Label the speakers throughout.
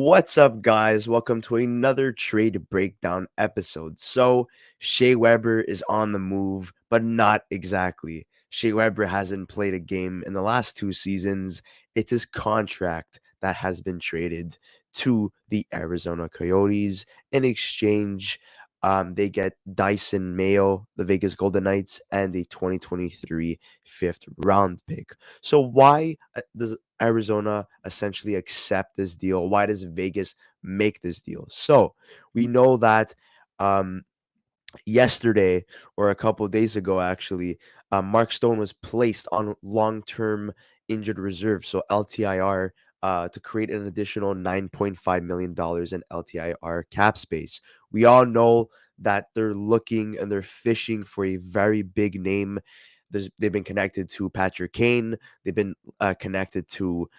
Speaker 1: What's up, guys? Welcome to another trade breakdown episode. So, Shea Weber is on the move, but not exactly. Shea Weber hasn't played a game in the last two seasons. It's his contract that has been traded to the Arizona Coyotes. In exchange, they get Dysin Mayo, the Vegas Golden Knights, and a 2023 fifth round pick. So, why does Arizona essentially accept this deal? Why does Vegas make this deal? So we know that um, yesterday or a couple of days ago, actually, Mark Stone was placed on long-term injured reserve, so LTIR, to create an additional $9.5 million in LTIR cap space. We all know that they're looking and they're fishing for a very big name. They've been connected to Patrick Kane. They've been connected to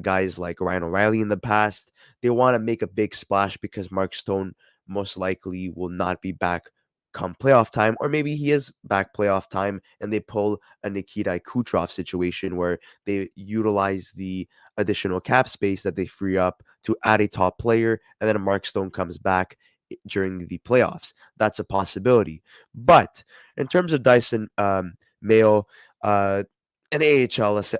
Speaker 1: guys like Ryan O'Reilly in the past. They want to make a big splash because Mark Stone most likely will not be back come playoff time, or maybe he is back playoff time and they pull a Nikita Kucherov situation where they utilize the additional cap space that they free up to add a top player, and then Mark Stone comes back during the playoffs. That's a possibility. But in terms of Dyson Mayo, an AHLer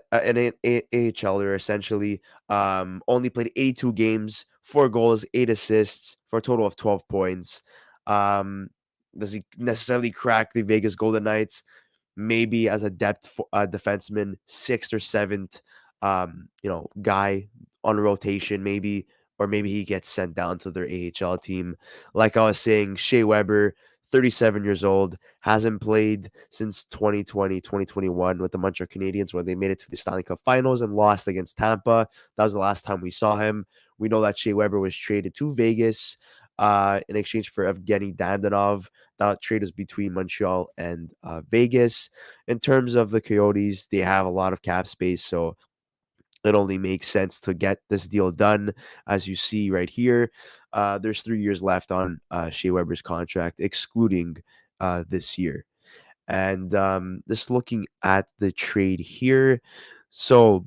Speaker 1: essentially, only played 82 games, 4 goals, 8 assists for a total of 12 points. Um, does he necessarily crack the Vegas Golden Knights? Maybe as a defenseman, sixth or seventh, guy on rotation, maybe, or maybe he gets sent down to their AHL team. Like I was saying, Shea Weber, 37 years old, hasn't played since 2020, 2021 with the Montreal Canadiens, where they made it to the Stanley Cup Finals and lost against Tampa. That was the last time we saw him. We know that Shea Weber was traded to Vegas in exchange for Evgeny Dandanov. That trade was between Montreal and Vegas. In terms of the Coyotes, they have a lot of cap space, so it only makes sense to get this deal done. As you see right here, there's 3 years left on Shea Weber's contract, excluding this year. And just looking at the trade here, so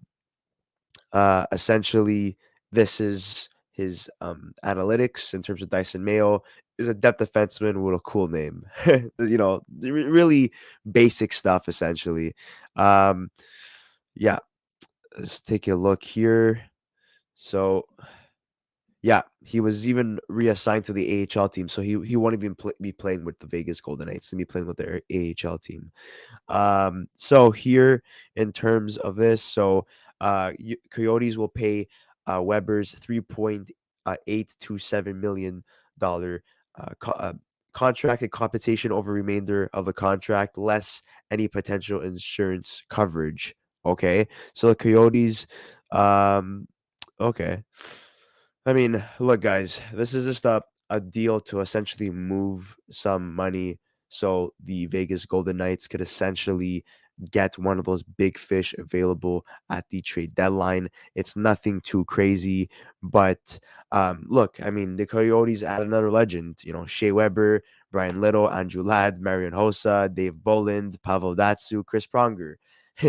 Speaker 1: essentially, this is his analytics in terms of Dyson Mayo. Is a depth defenseman with a cool name. Really basic stuff essentially. Um, yeah, let's take a look here. So yeah, he was even reassigned to the AHL team, so he won't even be playing with the Vegas Golden Knights. He'll be playing with their AHL team. So here in terms of this, so Coyotes will pay Weber's $3.827 million contracted compensation over remainder of the contract, less any potential insurance coverage. Okay, so the Coyotes, um, okay. I mean, look, guys, this is just a deal to essentially move some money so the Vegas Golden Knights could essentially get one of those big fish available at the trade deadline. It's nothing too crazy, but look, I mean, the Coyotes add another legend. Shea Weber, Brian Little, Andrew Ladd, Marian Hossa, Dave Bolland, Pavel Datsyuk, Chris Pronger.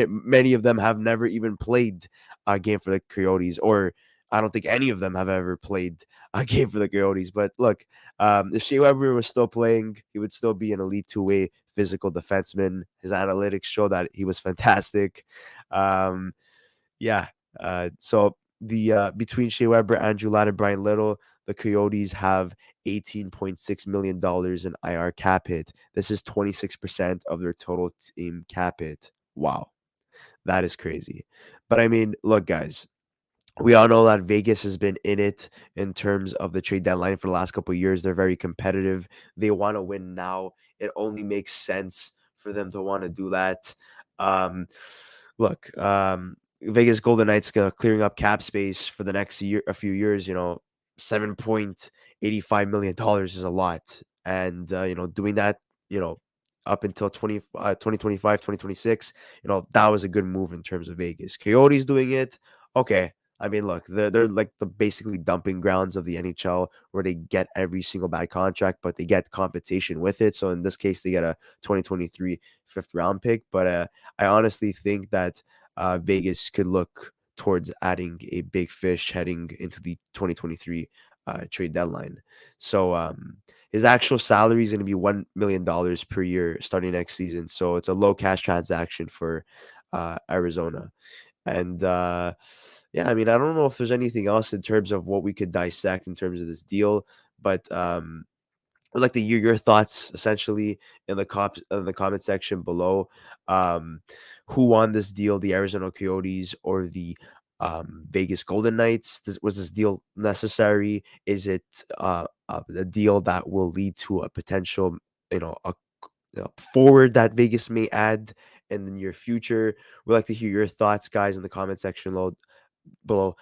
Speaker 1: Many of them have never even played a game for the Coyotes, or I don't think any of them have ever played a game for the Coyotes. But look, if Shea Weber was still playing, he would still be an elite two-way physical defenseman. His analytics show that he was fantastic. Um, yeah. So the between Shea Weber, Andrew Ladd, and Brian Little, the Coyotes have $18.6 million in IR cap hit. This is 26% of their total team cap hit. Wow, that is crazy. But I mean, look, guys, we all know that Vegas has been in it in terms of the trade deadline for the last couple of years. They're very competitive. They want to win now. It only makes sense for them to want to do that. Um, look, Vegas Golden Knights clearing up cap space for the next year, a few years. $7.85 million is a lot, and doing that, up until 2025, 2026, that was a good move in terms of Vegas. Coyotes doing it, okay. I mean, look, they're like the basically dumping grounds of the NHL, where they get every single bad contract, but they get compensation with it. So in this case, they get a 2023 fifth round pick. But I honestly think that Vegas could look towards adding a big fish heading into the 2023 trade deadline. So his actual salary is going to be $1 million per year starting next season. So it's a low cash transaction for Arizona. And yeah, I mean, I don't know if there's anything else in terms of what we could dissect in terms of this deal, but I'd like to hear your thoughts essentially in the comment section below. Um, who won this deal, the Arizona Coyotes or the Vegas Golden Knights? Was this deal necessary? Is it a deal that will lead to a potential, forward that Vegas may add in the near future? We'd like to hear your thoughts, guys, in the comment section below.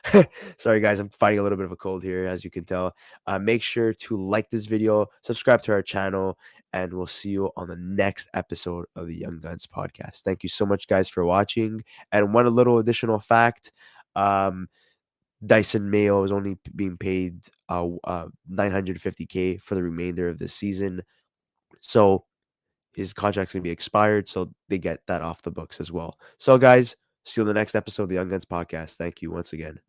Speaker 1: Sorry, guys, I'm fighting a little bit of a cold here, as you can tell. Make sure to like this video, subscribe to our channel, and we'll see you on the next episode of the Young Guns podcast. Thank you so much, guys, for watching. And one little additional fact. Um, Dysin Mayo is only being paid 950K for the remainder of the season. So his contract's gonna be expired, so they get that off the books as well. So, guys, see you in the next episode of the Young Guns podcast. Thank you once again.